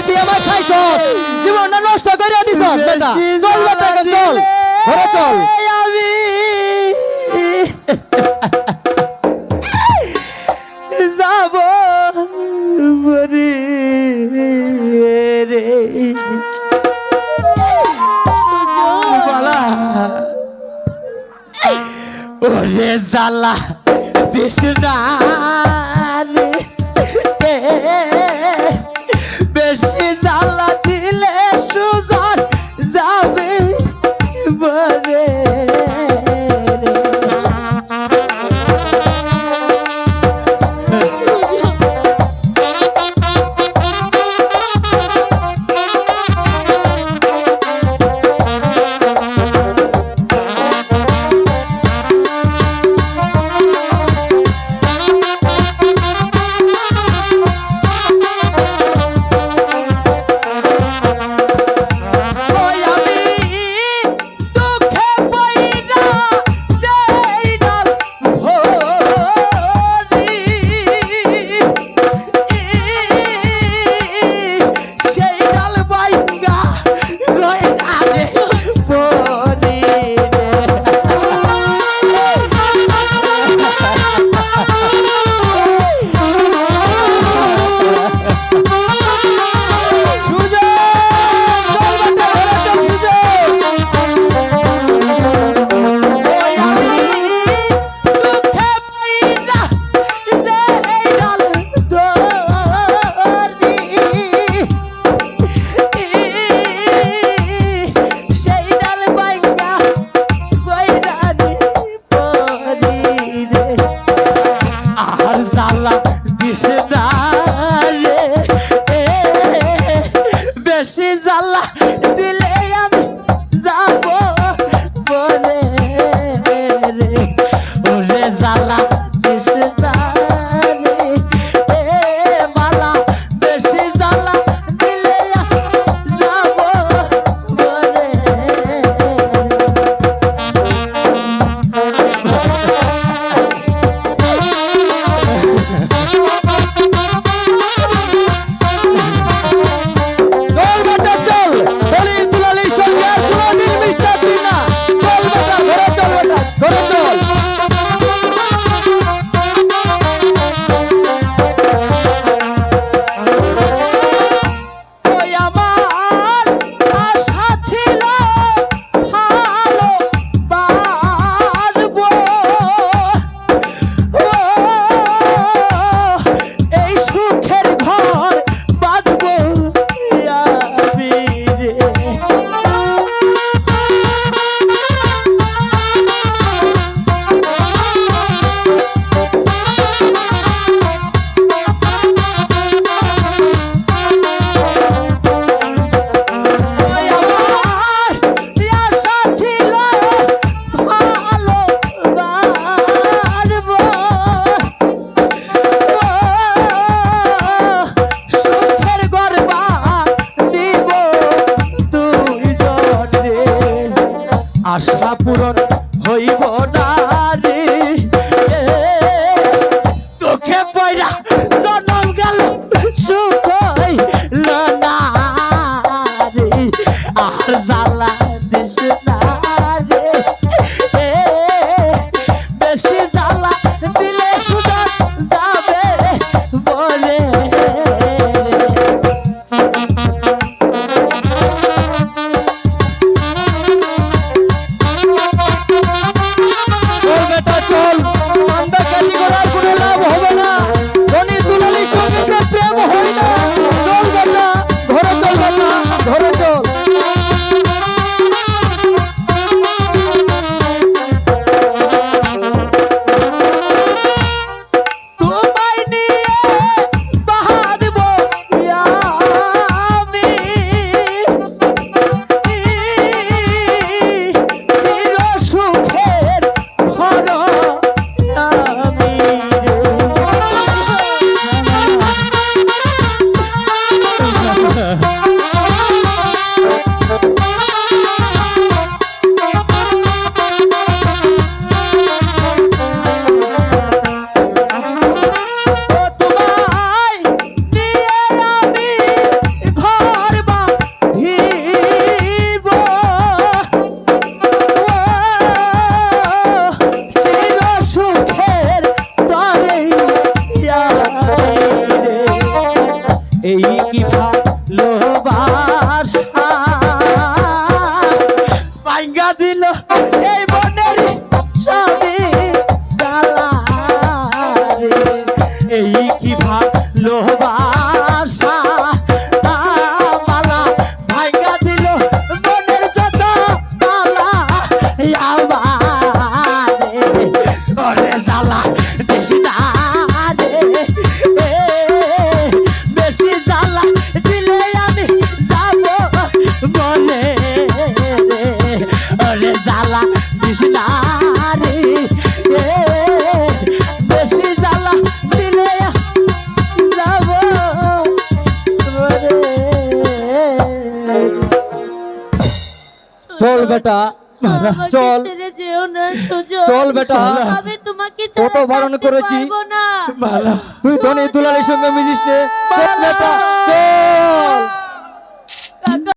তুই আমার খাইছস জীবনটা নষ্ট করে দিছস বেটা চল বেটা চল ঘরে চল আমি যাব মরে রে বালা ওরে জালা দেশ না রে বেশি জালা দিলে সুজন যাবে মরে বেশি জ্বালা দিলে আমি যাব বলে রে ওরে জ্বালা দিস না রে মালা বেশি জ্বালা দিলে যাব বলে কি ভালোবাসা ভাঙ্গা দিল এই মনের সবই জ্বালা রে। এই কি ভালোবাসা মালা ভাঙ্গা দিল মনের যত মালা আমারে ওরে জ্বালা দিস না রে বেশি জ্বালা দিলে আমি যাব বলে রে ওরে জ্বালা দিস না রে বেশি জ্বালা দিলে যাব বলে চল বেটা আমাকে চল। ছেড়ে যেও না সুজন। চল বেটা। আমি তোমাকে ছাড়া কত বারণ থাকতে করেছি। পারবো না। মালা তুই ধনী দুলালের সঙ্গে মিলিস নে চল বেটা চল